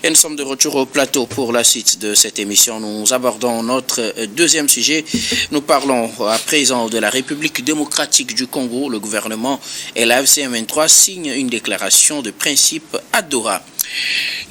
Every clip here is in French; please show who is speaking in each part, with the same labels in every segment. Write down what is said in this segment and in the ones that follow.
Speaker 1: Et nous sommes de retour au plateau pour la suite de cette émission. Nous abordons notre deuxième sujet. Nous parlons à présent de la République démocratique du Congo. Le gouvernement et la FCM23 signent une déclaration de principe à Doha.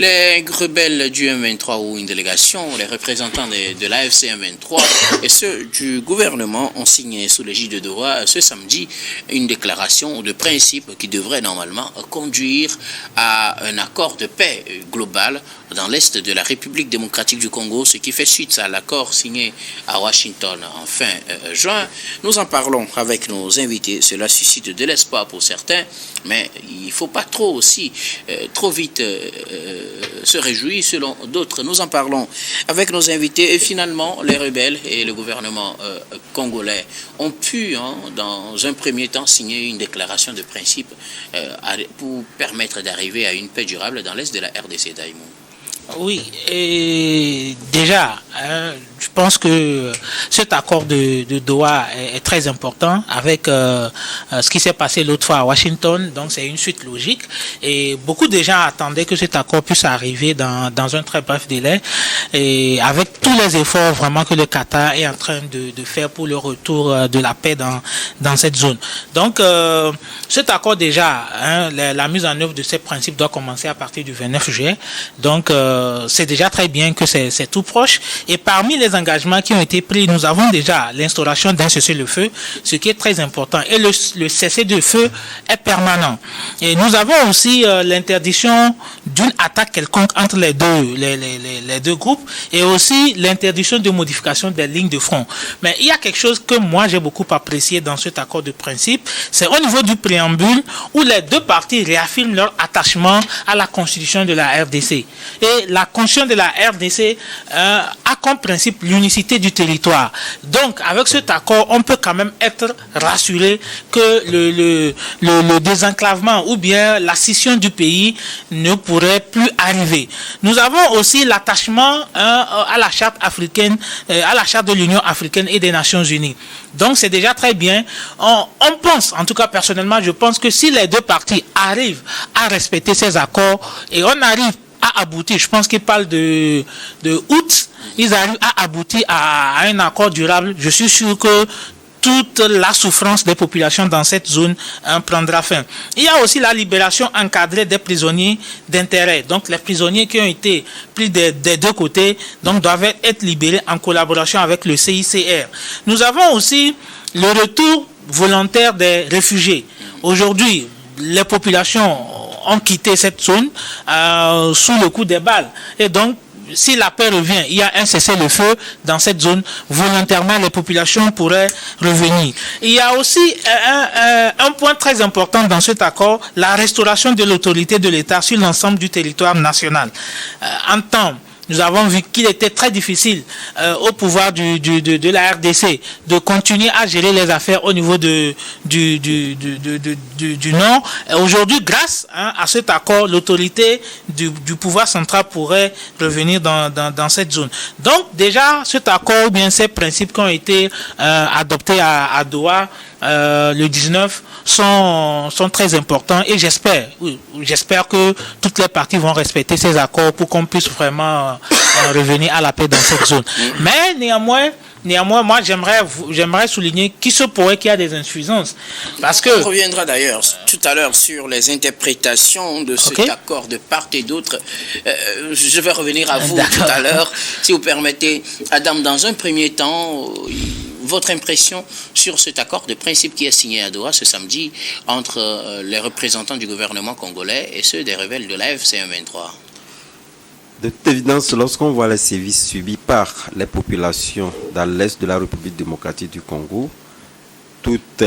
Speaker 1: Les rebelles du M23 ou une délégation, les représentants de la FCM23 et ceux du gouvernement ont signé sous l'égide de Doha ce samedi une déclaration de principe qui devrait normalement conduire à un accord de paix global dans l'est de la République démocratique du Congo, ce qui fait suite à l'accord signé à Washington en fin juin. Nous en parlons avec nos invités. Cela suscite de l'espoir pour certains, mais il ne faut pas trop vite se réjouir selon d'autres. Nous en parlons avec nos invités et finalement les rebelles et le gouvernement congolais ont pu dans un premier temps signer une déclaration de principe pour permettre d'arriver à une paix durable dans l'est de la RDC. Daïmou.
Speaker 2: Oui, et déjà, je pense que cet accord de Doha est très important avec ce qui s'est passé l'autre fois à Washington, donc c'est une suite logique et beaucoup de gens attendaient que cet accord puisse arriver dans un très bref délai et avec tous les efforts vraiment que le Qatar est en train de faire pour le retour de la paix dans cette zone. Donc cet accord déjà, la mise en œuvre de ces principes doit commencer à partir du 29 juillet, donc c'est déjà très bien que c'est tout proche. Et parmi les engagements qui ont été pris, nous avons déjà l'instauration d'un cessez-le-feu, ce qui est très important. Et le cessez-le-feu est permanent. Et nous avons aussi l'interdiction d'une attaque quelconque entre les deux groupes et aussi l'interdiction de modification des lignes de front. Mais il y a quelque chose que moi j'ai beaucoup apprécié dans cet accord de principe, c'est au niveau du préambule où les deux parties réaffirment leur attachement à la constitution de la RDC. Et la constitution de la RDC a comme principe l'unicité du territoire. Donc, avec cet accord, on peut quand même être rassuré que le désenclavement ou bien la scission du pays ne pourrait plus arriver. Nous avons aussi l'attachement à la charte africaine, à la charte de l'Union africaine et des Nations Unies. Donc, c'est déjà très bien. On pense, en tout cas personnellement, je pense que si les deux parties arrivent à respecter ces accords et on arrive à aboutir, je pense qu'ils parlent de août, ils arrivent à aboutir à un accord durable. Je suis sûr que toute la souffrance des populations dans cette zone prendra fin. Il y a aussi la libération encadrée des prisonniers d'intérêt. Donc les prisonniers qui ont été pris des deux côtés donc, doivent être libérés en collaboration avec le CICR. Nous avons aussi le retour volontaire des réfugiés. Aujourd'hui, les populations ont quitté cette zone sous le coup des balles. Et donc, si la paix revient, il y a un cessez-le-feu dans cette zone, volontairement les populations pourraient revenir. Il y a aussi un point très important dans cet accord, la restauration de l'autorité de l'État sur l'ensemble du territoire national. En temps, nous avons vu qu'il était très difficile au pouvoir de la RDC de continuer à gérer les affaires au niveau du Nord. Aujourd'hui, grâce à cet accord, l'autorité du pouvoir central pourrait revenir dans cette zone. Donc, déjà, cet accord ou bien ces principes qui ont été adoptés à Doha le 19 sont très importants et j'espère que toutes les parties vont respecter ces accords pour qu'on puisse vraiment revenir à la paix dans cette zone. Mais néanmoins, moi, j'aimerais souligner qu'il se pourrait qu'il y a des insuffisances. Parce que...
Speaker 1: On reviendra d'ailleurs tout à l'heure sur les interprétations de cet accord de part et d'autre. Je vais revenir à vous tout à l'heure, si vous permettez. Adam, dans un premier temps, votre impression sur cet accord de principe qui est signé à Doha ce samedi entre les représentants du gouvernement congolais et ceux des rebelles de la FCM23?
Speaker 3: De toute évidence, lorsqu'on voit les sévices subis par les populations dans l'est de la République démocratique du Congo, toute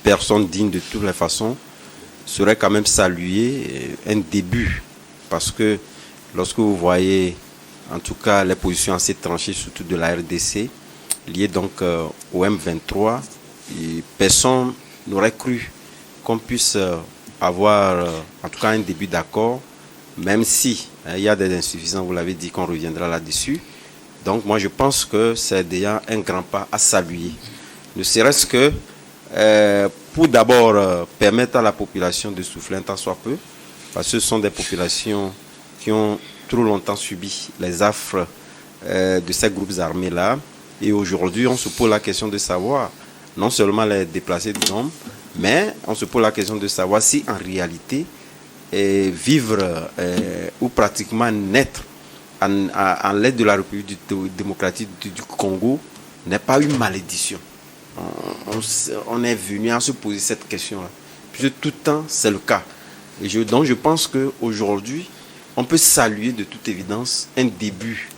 Speaker 3: personne digne de toutes les façons serait quand même saluer un début. Parce que lorsque vous voyez, en tout cas, les positions assez tranchées, surtout de la RDC, liées donc au M23, et personne n'aurait cru qu'on puisse avoir, en tout cas, un début d'accord, même si il y a des insuffisances, vous l'avez dit, qu'on reviendra là-dessus. Donc moi je pense que c'est déjà un grand pas à saluer. Ne serait-ce que pour d'abord permettre à la population de souffler un tant soit peu, parce que ce sont des populations qui ont trop longtemps subi les affres de ces groupes armés-là. Et aujourd'hui, on se pose la question de savoir, non seulement les déplacés du nombre, mais on se pose la question de savoir si en réalité, vivre ou pratiquement naître en l'aide de la République démocratique du Congo n'est pas une malédiction. On est venu à se poser cette question-là. Puisque tout le temps, c'est le cas. Donc je pense qu'aujourd'hui, on peut saluer de toute évidence un début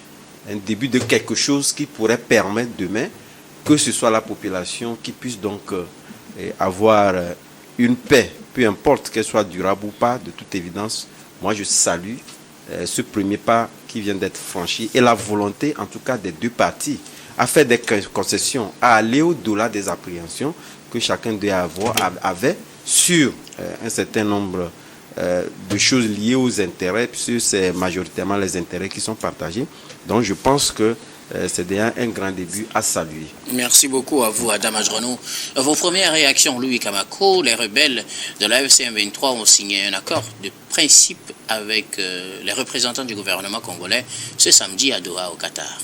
Speaker 3: de quelque chose qui pourrait permettre demain que ce soit la population qui puisse donc avoir une paix, peu importe qu'elle soit durable ou pas, de toute évidence. Moi, je salue ce premier pas qui vient d'être franchi et la volonté, en tout cas, des deux parties à faire des concessions, à aller au-delà des appréhensions que chacun avait sur un certain nombre de choses liées aux intérêts, puisque c'est majoritairement les intérêts qui sont partagés. Donc je pense que c'est déjà un grand début à saluer.
Speaker 1: Merci beaucoup à vous, Adam Ajrono. Vos premières réactions, Louis Kamako, les rebelles de la FCM 23 ont signé un accord de principe avec les représentants du gouvernement congolais ce samedi à Doha, au Qatar.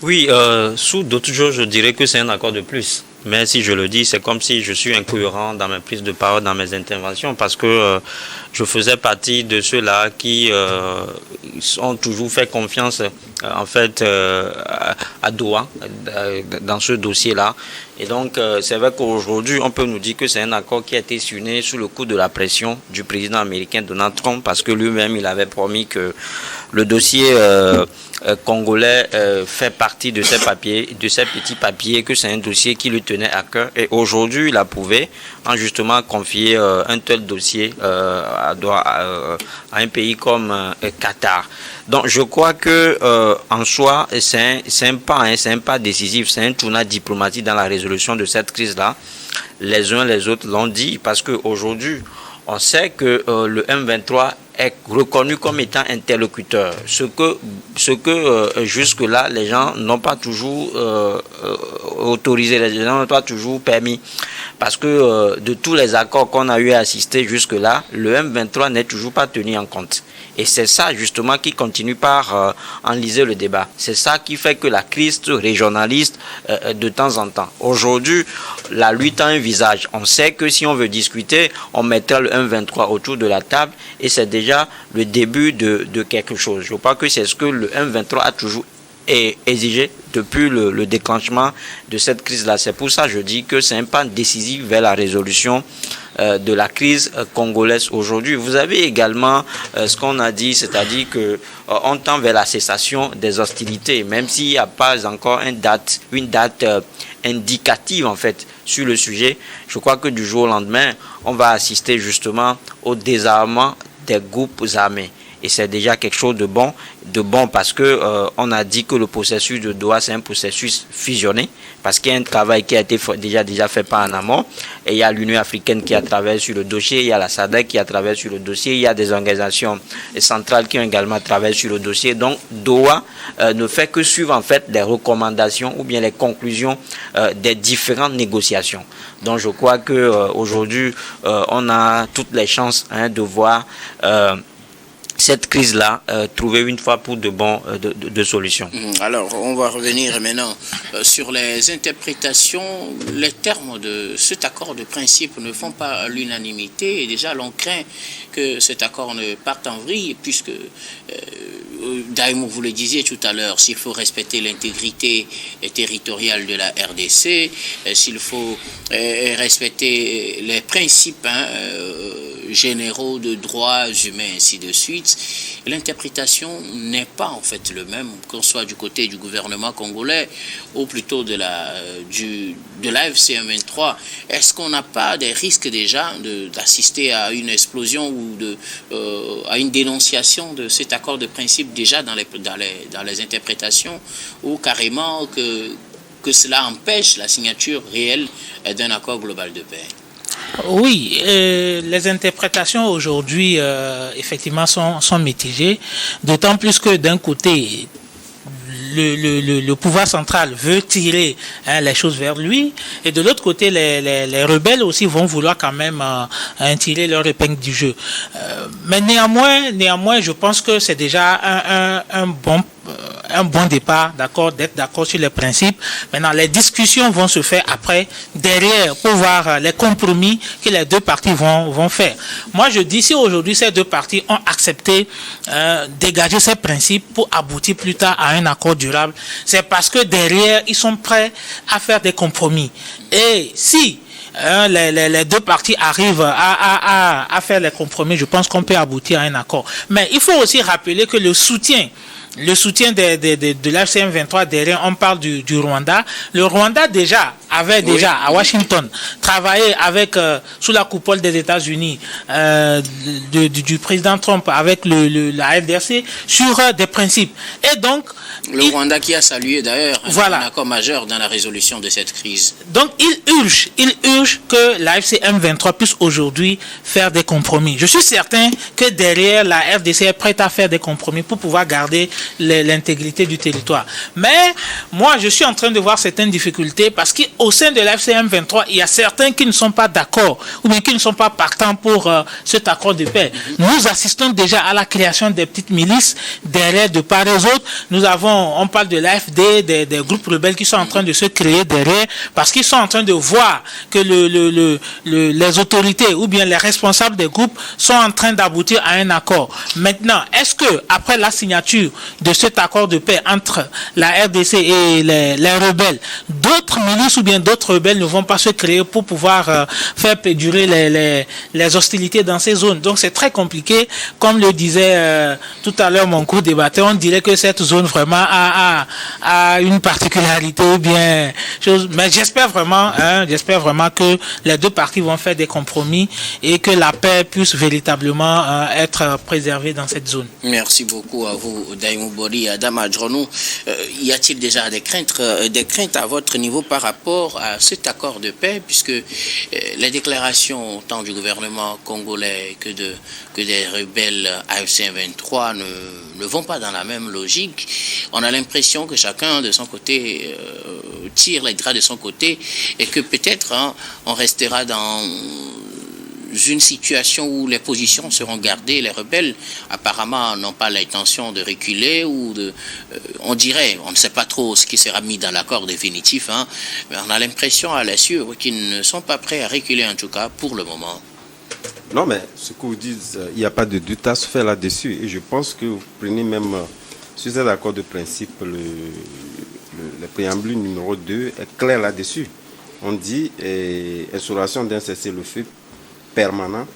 Speaker 4: Oui, sous d'autres jours, je dirais que c'est un accord de plus. Mais si je le dis, c'est comme si je suis incohérent dans mes prises de parole, dans mes interventions, parce que je faisais partie de ceux-là qui ont toujours fait confiance, en fait, à Doha, dans ce dossier-là. Et donc, c'est vrai qu'aujourd'hui, on peut nous dire que c'est un accord qui a été signé sous le coup de la pression du président américain Donald Trump, parce que lui-même, il avait promis que le dossier congolais fait partie de ces papiers, de ces petits papiers, que c'est un dossier qui lui tenait à cœur. Et aujourd'hui, il a prouvé, en justement confié un tel dossier à un pays comme Qatar. Donc, je crois que en soi, c'est un pas décisif, c'est un tournant diplomatique dans la résolution de cette crise-là. Les uns les autres l'ont dit, parce qu'aujourd'hui, on sait que le M23 est reconnu comme étant interlocuteur, ce que jusque-là les gens n'ont pas toujours autorisé, les gens n'ont pas toujours permis, parce que de tous les accords qu'on a eu à assister jusque-là, le M23 n'est toujours pas tenu en compte. Et c'est ça justement qui continue par enliser le débat. C'est ça qui fait que la crise régionaliste de temps en temps. Aujourd'hui, la lutte a un visage. On sait que si on veut discuter, on mettra le M23 autour de la table et c'est déjà le début de quelque chose. Je crois que c'est ce que le M23 a toujours exigé depuis le déclenchement de cette crise-là. C'est pour ça que je dis que c'est un pas décisif vers la résolution de la crise congolaise aujourd'hui. Vous avez également ce qu'on a dit, c'est-à-dire que on tend vers la cessation des hostilités, même s'il n'y a pas encore une date indicative en fait sur le sujet. Je crois que du jour au lendemain, on va assister justement au désarmement des groupes armés. Et c'est déjà quelque chose de bon parce que on a dit que le processus de Doha, c'est un processus fusionné, parce qu'il y a un travail qui a été déjà fait par en amont, et il y a l'Union africaine qui a travaillé sur le dossier, il y a la SADC qui a travaillé sur le dossier, il y a des organisations centrales qui ont également travaillé sur le dossier. Donc Doha ne fait que suivre en fait les recommandations ou bien les conclusions des différentes négociations. Donc je crois que aujourd'hui on a toutes les chances de voir cette crise-là trouver une fois pour de solutions.
Speaker 1: Alors, on va revenir maintenant sur les interprétations. Les termes de cet accord de principe ne font pas l'unanimité et déjà l'on craint que cet accord ne parte en vrille puisque, Daïmou, vous le disiez tout à l'heure, s'il faut respecter l'intégrité territoriale de la RDC, s'il faut respecter les principes généraux de droits humains, ainsi de suite, l'interprétation n'est pas en fait le même, qu'on soit du côté du gouvernement congolais ou plutôt de la FCM 23. Est-ce qu'on n'a pas des risques déjà d'assister à une explosion ou à une dénonciation de cet accord de principe déjà dans les interprétations, ou carrément que cela empêche la signature réelle d'un accord global de paix?
Speaker 2: Oui, les interprétations aujourd'hui, effectivement, sont mitigées, d'autant plus que d'un côté, le pouvoir central veut tirer les choses vers lui, et de l'autre côté, les rebelles aussi vont vouloir quand même tirer leur épingle du jeu. Mais néanmoins, je pense que c'est déjà un bon départ, d'être d'accord sur les principes. Maintenant, les discussions vont se faire après, derrière, pour voir les compromis que les deux parties vont faire. Moi, je dis, si aujourd'hui ces deux parties ont accepté dégager ces principes pour aboutir plus tard à un accord durable, c'est parce que derrière, ils sont prêts à faire des compromis. Et si les deux parties arrivent à faire les compromis, je pense qu'on peut aboutir à un accord. Mais il faut aussi rappeler que le soutien de l'AFC M23 derrière, on parle du Rwanda. Le Rwanda avait à Washington travaillé avec sous la coupole des États-Unis du président Trump avec la RDC sur des principes. Et donc
Speaker 1: le Rwanda qui a salué d'ailleurs un accord majeur dans la résolution de cette crise.
Speaker 2: Donc il urge que l'AFC M23 puisse aujourd'hui faire des compromis. Je suis certain que derrière la RDC est prête à faire des compromis pour pouvoir garder l'intégrité du territoire. Mais moi, je suis en train de voir certaines difficultés parce qu'au sein de l'AFC M23, il y a certains qui ne sont pas d'accord ou bien qui ne sont pas partants pour cet accord de paix. Nous assistons déjà à la création des petites milices derrière de part et d'autre. On parle de l'AFD, des groupes rebelles qui sont en train de se créer derrière parce qu'ils sont en train de voir que les autorités ou bien les responsables des groupes sont en train d'aboutir à un accord. Maintenant, est-ce que après la signature de cet accord de paix entre la RDC et les rebelles, d'autres milices ou bien d'autres rebelles ne vont pas se créer pour pouvoir faire perdurer les hostilités dans ces zones? Donc c'est très compliqué. Comme le disait tout à l'heure mon co-débatteur, on dirait que cette zone vraiment a une particularité ou bien chose. Mais j'espère vraiment que les deux parties vont faire des compromis et que la paix puisse véritablement être préservée dans cette zone.
Speaker 1: Merci beaucoup à vous, Daïmou Bori, Adam Adjonou. Y a-t-il déjà des craintes à votre niveau par rapport à cet accord de paix, puisque les déclarations tant du gouvernement congolais que des rebelles AFC 23 ne vont pas dans la même logique? On a l'impression que chacun de son côté tire les draps de son côté et que peut-être on restera dans une situation où les positions seront gardées. Les rebelles apparemment n'ont pas l'intention de reculer ou on ne sait pas trop ce qui sera mis dans l'accord définitif, mais on a l'impression à l'issue qu'ils ne sont pas prêts à reculer, en tout cas pour le moment.
Speaker 3: Non, mais ce que vous dites, il n'y a pas de doute à se faire là-dessus. Et je pense que vous prenez même sur cet accord de principe, le préambule numéro 2 est clair là-dessus. On dit instauration d'un cessez-le-feu permanent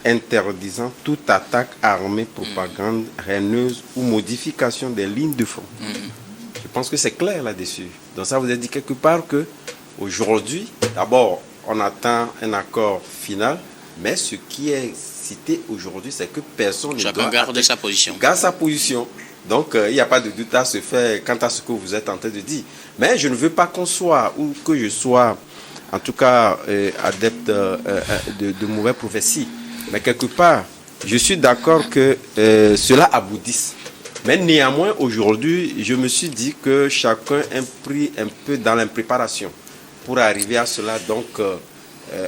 Speaker 3: interdisant toute attaque armée, propagande haineuse ou modification des lignes de front. Je pense que c'est clair là-dessus. Donc ça vous a dit quelque part que aujourd'hui, d'abord, on attend un accord final, mais ce qui est cité aujourd'hui, c'est que personne ne doit
Speaker 1: garder sa position.
Speaker 3: Garde sa position. Donc, il n'y a pas de doute à se faire quant à ce que vous êtes en train de dire. Mais je ne veux pas qu'on soit, ou que je sois, en tout cas, adepte de mauvaises prophéties. Mais quelque part, je suis d'accord que cela aboutisse. Mais néanmoins, aujourd'hui, je me suis dit que chacun est pris un peu dans l'impréparation pour arriver à cela. Donc,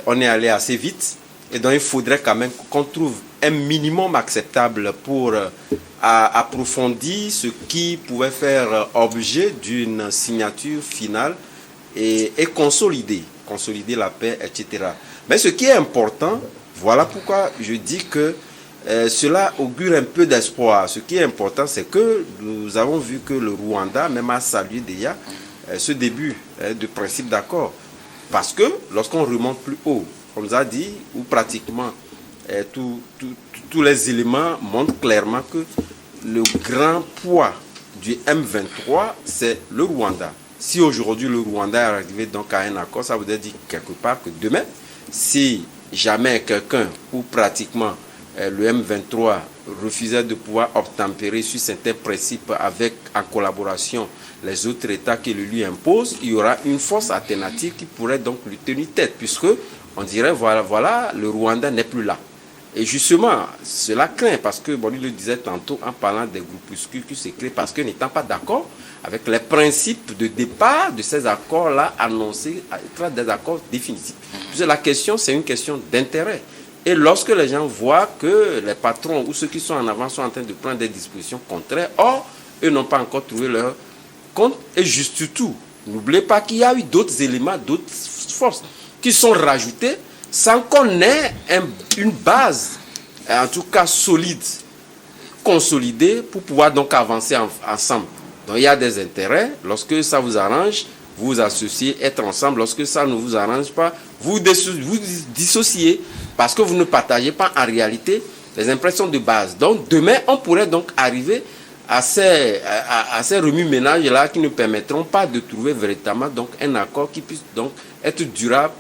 Speaker 3: on est allé assez vite. Et donc, il faudrait quand même qu'on trouve un minimum acceptable pour approfondir ce qui pouvait faire objet d'une signature finale et consolider la paix, etc. Mais ce qui est important, voilà pourquoi je dis que cela augure un peu d'espoir. Ce qui est important, c'est que nous avons vu que le Rwanda même a salué déjà ce début de principe d'accord. Parce que lorsqu'on remonte plus haut, on nous a dit, ou pratiquement tous les éléments montrent clairement que le grand poids du M23, c'est le Rwanda. Si aujourd'hui le Rwanda est arrivé donc à un accord, ça voudrait dire quelque part que demain, si jamais quelqu'un ou pratiquement le M23 refusait de pouvoir obtempérer sur certains principes avec en collaboration les autres États qui le lui imposent, il y aura une force alternative qui pourrait donc lui tenir tête, puisque on dirait voilà, le Rwanda n'est plus là. Et justement, cela craint parce que, bon, il le disait tantôt en parlant des groupuscules qui se créent parce que n'étant pas d'accord avec les principes de départ de ces accords-là annoncés, des accords définitifs. La question, c'est une question d'intérêt. Et lorsque les gens voient que les patrons ou ceux qui sont en avant sont en train de prendre des dispositions contraires, or, eux n'ont pas encore trouvé leur compte. Et juste tout, n'oubliez pas qu'il y a eu d'autres éléments, d'autres forces qui sont rajoutées sans qu'on ait une base, en tout cas solide, consolidée, pour pouvoir donc avancer ensemble. Donc il y a des intérêts. Lorsque ça vous arrange, vous vous associez, être ensemble. Lorsque ça ne vous arrange pas, vous dissociez parce que vous ne partagez pas en réalité les impressions de base. Donc demain, on pourrait donc arriver à ces remue-ménages-là qui ne permettront pas de trouver véritablement donc un accord qui puisse donc être durable.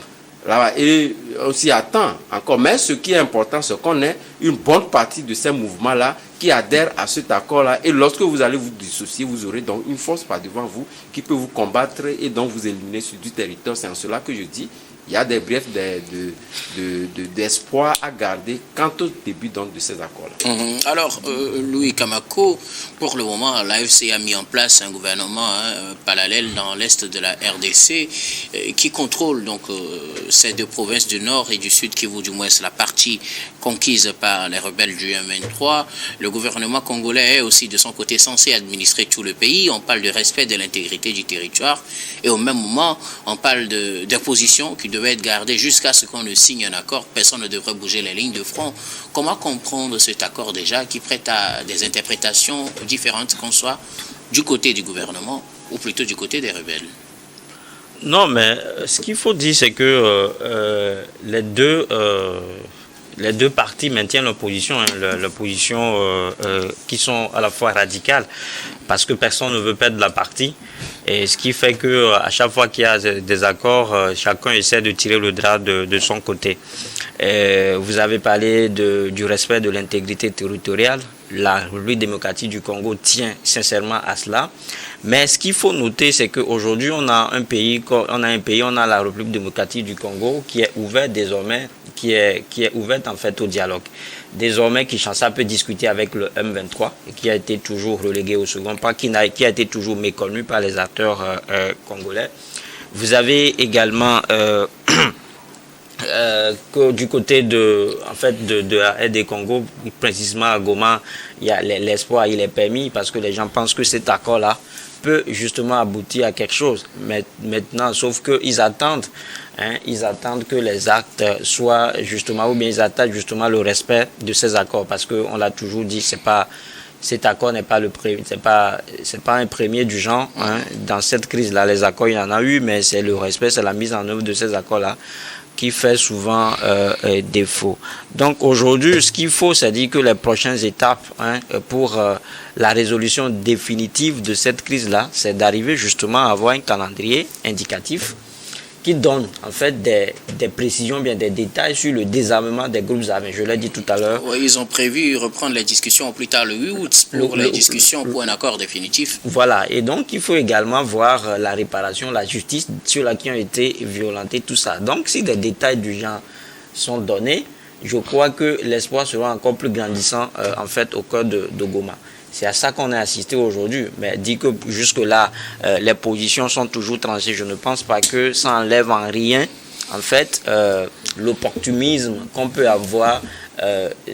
Speaker 3: Et on s'y attend encore. Mais ce qui est important, c'est qu'on ait une bonne partie de ces mouvements-là qui adhèrent à cet accord-là. Et lorsque vous allez vous dissocier, vous aurez donc une force par devant vous qui peut vous combattre et donc vous éliminer sur du territoire. C'est en cela que je dis il y a des briefs d'espoir à garder quant au début donc, de ces accords-là.
Speaker 1: Alors, Louis Kamako, pour le moment, l'AFC a mis en place un gouvernement parallèle dans l'est de la RDC qui contrôle donc ces deux provinces du nord et du sud, qui vaut du moins la partie conquise par les rebelles du M23. Le gouvernement congolais est aussi de son côté censé administrer tout le pays. On parle de respect de l'intégrité du territoire et au même moment, on parle d'imposition qui devait être gardée jusqu'à ce qu'on ne signe un accord. Personne ne devrait bouger les lignes de front. Comment comprendre cet accord déjà qui prête à des interprétations différentes, qu'on soit du côté du gouvernement ou plutôt du côté des rebelles?
Speaker 4: Non, mais ce qu'il faut dire, c'est que les deux partis maintiennent leur position, leur position qui sont à la fois radicales, parce que personne ne veut perdre la partie. Et ce qui fait que à chaque fois qu'il y a des accords, chacun essaie de tirer le drap de son côté. Vous avez parlé du respect de l'intégrité territoriale. La République démocratique du Congo tient sincèrement à cela. Mais ce qu'il faut noter, c'est qu'aujourd'hui, on a la République démocratique du Congo qui est ouverte désormais, qui est ouverte en fait au dialogue. Désormais, Kinshasa peut discuter avec le M23, qui a été toujours relégué au second plan, qui a été toujours méconnu par les acteurs congolais. Vous avez également que du côté de la RD Congo, précisément à Goma, il y a l'espoir, il est permis parce que les gens pensent que cet accord-là peut justement aboutir à quelque chose. Mais maintenant, sauf qu'ils attendent, ils attendent que les actes soient justement, ou bien ils attendent justement le respect de ces accords, parce qu'on l'a toujours dit, cet accord n'est pas c'est pas un premier du genre. Dans cette crise-là, les accords, il y en a eu, mais c'est le respect, c'est la mise en œuvre de ces accords-là qui fait souvent défaut. Donc aujourd'hui, ce qu'il faut, c'est dire que les prochaines étapes pour la résolution définitive de cette crise-là, c'est d'arriver justement à avoir un calendrier indicatif qui donne en fait des précisions, bien des détails sur le désarmement des groupes armés. Je l'ai dit tout à l'heure.
Speaker 1: Oui, ils ont prévu reprendre les discussions plus tard le 8 août pour les discussions pour un accord définitif.
Speaker 4: Voilà, et donc il faut également voir la réparation, la justice sur laquelle ont été violentés, tout ça. Donc si des détails du genre sont donnés, je crois que l'espoir sera encore plus grandissant en fait au cœur de Goma. C'est à ça qu'on a assisté aujourd'hui. Mais dit que jusque-là, les positions sont toujours tranchées. Je ne pense pas que ça enlève en rien, en fait, l'opportunisme qu'on peut avoir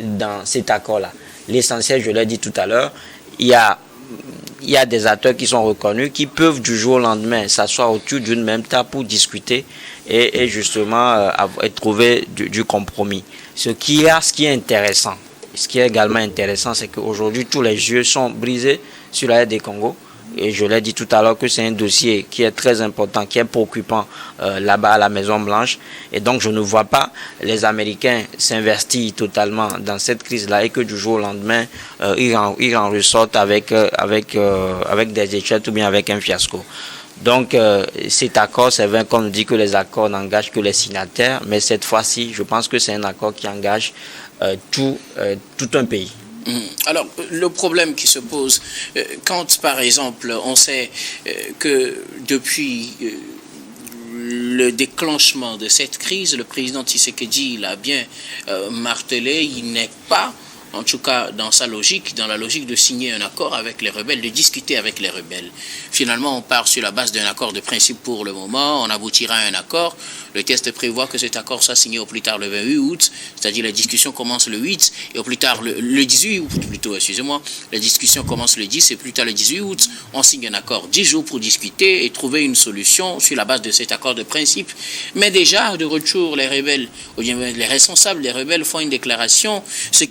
Speaker 4: dans cet accord-là. L'essentiel, je l'ai dit tout à l'heure, il y a des acteurs qui sont reconnus, qui peuvent du jour au lendemain s'asseoir autour d'une même table pour discuter et justement trouver du compromis. Ce qui est intéressant. Ce qui est également intéressant, c'est qu'aujourd'hui, tous les yeux sont brisés sur la RD Congo. Et je l'ai dit tout à l'heure que c'est un dossier qui est très important, qui est préoccupant là-bas à la Maison-Blanche. Et donc, je ne vois pas les Américains s'investir totalement dans cette crise-là et que du jour au lendemain, ils en ressortent avec des échecs ou bien avec un fiasco. Donc, cet accord, c'est vrai qu'on nous dit que les accords n'engagent que les signataires, mais cette fois-ci, je pense que c'est un accord qui engage tout un pays.
Speaker 1: Alors, le problème qui se pose, quand par exemple on sait que depuis le déclenchement de cette crise, le président Tshisekedi l'a bien martelé, il n'est pas, en tout cas dans sa logique, dans la logique de signer un accord avec les rebelles, de discuter avec les rebelles. Finalement, on part sur la base d'un accord de principe pour le moment, on aboutira à un accord. Le texte prévoit que cet accord soit signé au plus tard le 28 août, c'est-à-dire la discussion commence le 8 et au plus tard le 18 août, plutôt, excusez-moi, la discussion commence le 10 et plus tard le 18 août, on signe un accord 10 jours pour discuter et trouver une solution sur la base de cet accord de principe. Mais déjà, de retour, les rebelles, ou bien les responsables des rebelles font une déclaration, ce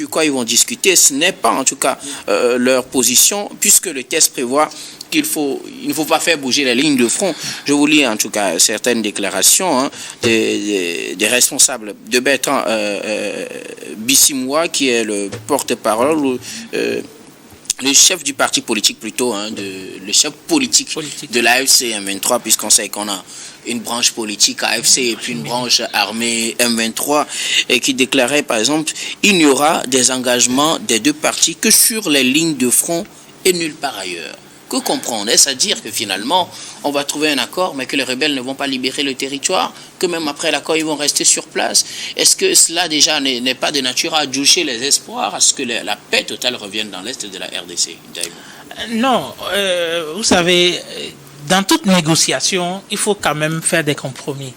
Speaker 1: sur quoi ils vont discuter, ce n'est pas en tout cas leur position, puisque le texte prévoit il ne faut pas faire bouger la ligne de front. Je vous lis en tout cas certaines déclarations des responsables de Bertrand Bissimois, qui est le porte-parole, le chef du parti politique plutôt, le chef politique de l'AFC M23, puisqu'on sait qu'on a une branche politique AFC et puis une branche armée M23, et qui déclarait par exemple il n'y aura des engagements des deux partis que sur les lignes de front et nulle part ailleurs. Que comprendre? Est-ce à dire que finalement, on va trouver un accord, mais que les rebelles ne vont pas libérer le territoire, que même après l'accord, ils vont rester sur place? Est-ce que cela déjà n'est pas de nature à doucher les espoirs à ce que la paix totale revienne dans l'Est de la RDC?
Speaker 2: Non, vous savez, dans toute négociation, il faut quand même faire des compromis.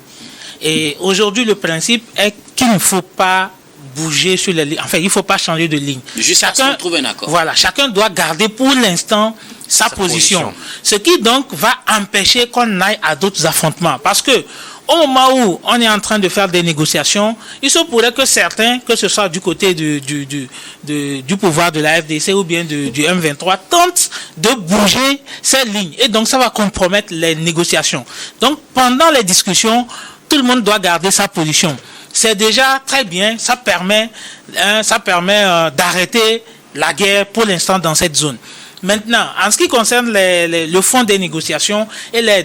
Speaker 2: Et aujourd'hui, le principe est qu'il ne faut pas bouger sur les lignes. Enfin, il ne faut pas changer de ligne.
Speaker 1: Jusqu'à ce qu'on trouve un accord.
Speaker 2: Voilà, chacun doit garder pour l'instant sa position. Ce qui donc va empêcher qu'on aille à d'autres affrontements. Parce que au moment où on est en train de faire des négociations, il se pourrait que certains, que ce soit du côté du pouvoir de la FDC ou bien du M23, tentent de bouger ces lignes. Et donc ça va compromettre les négociations. Donc pendant les discussions, tout le monde doit garder sa position. C'est déjà très bien, ça permet d'arrêter la guerre pour l'instant dans cette zone. Maintenant, en ce qui concerne le fond des négociations et les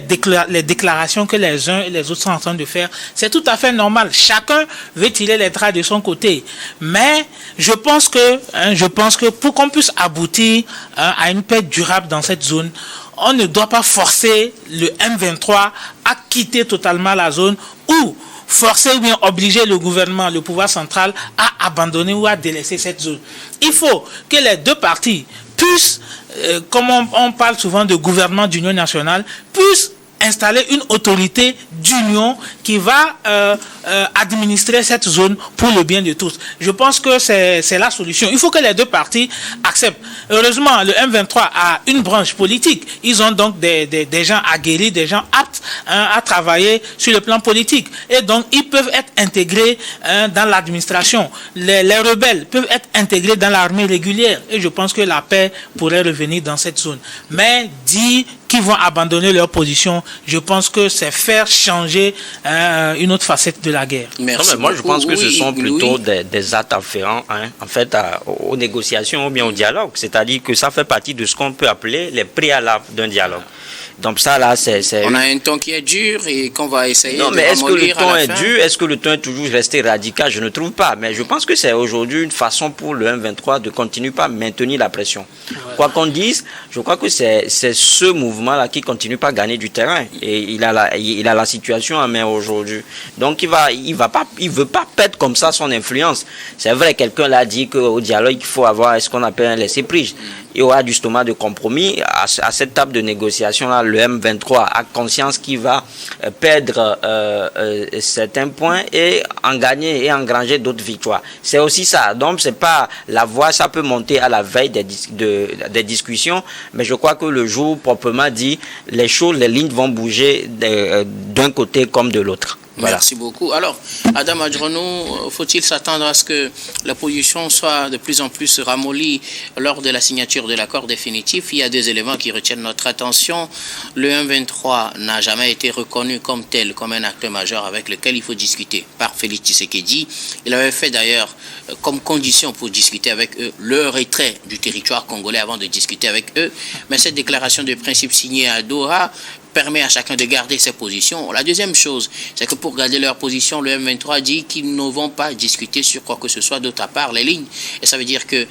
Speaker 2: déclarations que les uns et les autres sont en train de faire, c'est tout à fait normal. Chacun veut tirer les draps de son côté. Mais je pense que pour qu'on puisse aboutir à une paix durable dans cette zone, on ne doit pas forcer le M23 à quitter totalement la zone ou forcer ou bien obliger le gouvernement, le pouvoir central à abandonner ou à délaisser cette zone. Il faut que les deux parties puissent, comme on parle souvent de gouvernement d'union nationale, puissent installer une autorité d'union qui va administrer cette zone pour le bien de tous. Je pense que c'est la solution. Il faut que les deux parties acceptent. Heureusement, le M23 a une branche politique. Ils ont donc des gens aguerris, des gens aptes à travailler sur le plan politique. Et donc, ils peuvent être intégrés dans l'administration. Les rebelles peuvent être intégrés dans l'armée régulière. Et je pense que la paix pourrait revenir dans cette zone. Mais dire qu'ils vont abandonner leur position, je pense que c'est faire changer une autre facette de la guerre.
Speaker 4: Merci. Non, mais moi, je pense que ce sont plutôt des actes afférents en fait, aux négociations ou bien au dialogue. C'est-à-dire que ça fait partie de ce qu'on peut appeler les préalables d'un dialogue. Donc ça, là, c'est...
Speaker 1: On a un ton qui est dur et qu'on va essayer de
Speaker 4: ramollir. Non, mais est-ce que le ton est dur? Est-ce que le ton est toujours resté radical? Je ne trouve pas. Mais je pense que c'est aujourd'hui une façon pour le M23 de continuer pas à maintenir la pression. Ouais. Quoi qu'on dise, je crois que c'est ce mouvement-là qui continue pas à gagner du terrain. Et il a la situation en main aujourd'hui. Donc il veut pas perdre comme ça son influence. C'est vrai, quelqu'un l'a dit qu'au dialogue, il faut avoir ce qu'on appelle un laisser-prise. Il y aura justement de compromis. À cette table de négociation-là, le M23 a conscience qu'il va perdre certains points et en gagner et engranger d'autres victoires. C'est aussi ça. Donc, c'est pas la voie, ça peut monter à la veille des discussions, mais je crois que le jour proprement dit, les lignes vont bouger d'un côté comme de l'autre. Voilà.
Speaker 1: Merci beaucoup. Alors, Adam Adjournou, faut-il s'attendre à ce que la position soit de plus en plus ramollie lors de la signature de l'accord définitif? Il y a deux éléments qui retiennent notre attention. Le M23 n'a jamais été reconnu comme tel, comme un acteur majeur avec lequel il faut discuter par Félix Tshisekedi. Il avait fait d'ailleurs comme condition pour discuter avec eux le retrait du territoire congolais avant de discuter avec eux. Mais cette déclaration de principe signée à Doha permet à chacun de garder ses positions. La deuxième chose, c'est que pour garder leur position, le M23 dit qu'ils ne vont pas discuter sur quoi que ce soit d'autre part les lignes. Et ça veut dire que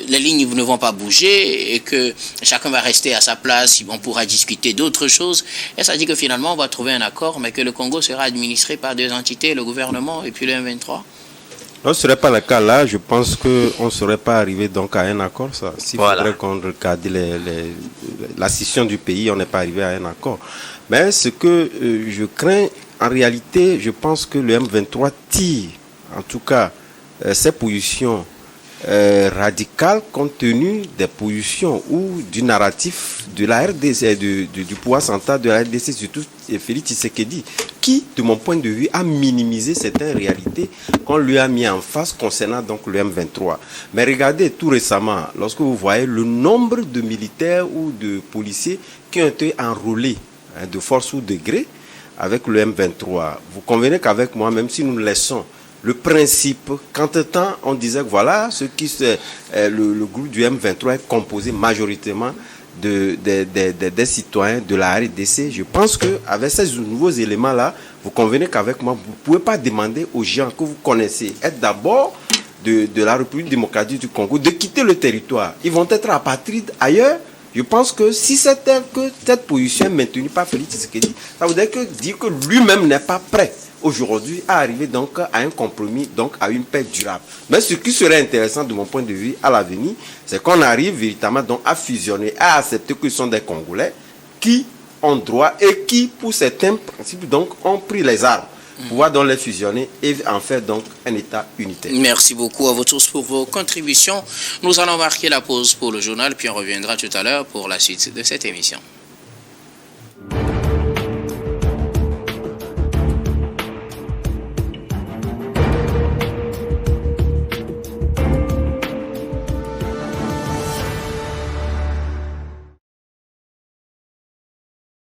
Speaker 1: les lignes ne vont pas bouger et que chacun va rester à sa place. On pourra discuter d'autres choses. Et ça dit que finalement, on va trouver un accord, mais que le Congo sera administré par deux entités, le gouvernement et puis le M23.
Speaker 3: Non, ce ne serait pas le cas là. Je pense qu'on ne serait pas arrivé donc à un accord. S'il faudrait qu'on regarde la scission du pays, on n'est pas arrivé à un accord. Mais ce que je crains, en réalité, je pense que le M23 tire, en tout cas, ses positions radicales compte tenu des positions ou du narratif de la RDC, du pouvoir central de la RDC, surtout Félix Tshisekedi, qui, de mon point de vue, a minimisé certaines réalités qu'on lui a mis en face concernant donc le M23. Mais regardez tout récemment, lorsque vous voyez le nombre de militaires ou de policiers qui ont été enrôlés de force ou de gré avec le M23, vous convenez qu'avec moi, même si nous laissons le principe, qu'entre-temps, on disait que voilà, le groupe du M23 est composé majoritairement des citoyens de la RDC. Je pense qu'avec ces nouveaux éléments-là, vous convenez qu'avec moi, vous ne pouvez pas demander aux gens que vous connaissez, être d'abord de la République démocratique du Congo, de quitter le territoire. Ils vont être apatrides ailleurs. Je pense que si c'était que cette position est maintenue par Félix Tshisekedi, ça voudrait dire que lui-même n'est pas prêt aujourd'hui à arriver donc à un compromis, donc à une paix durable. Mais ce qui serait intéressant de mon point de vue à l'avenir, c'est qu'on arrive véritablement donc à fusionner, à accepter que ce sont des Congolais qui ont droit et qui, pour certains principes, donc, ont pris les armes. Pouvoir donc les fusionner et en faire donc un État unitaire.
Speaker 1: Merci beaucoup à vous tous pour vos contributions. Nous allons marquer la pause pour le journal, puis on reviendra tout à l'heure pour la suite de cette émission.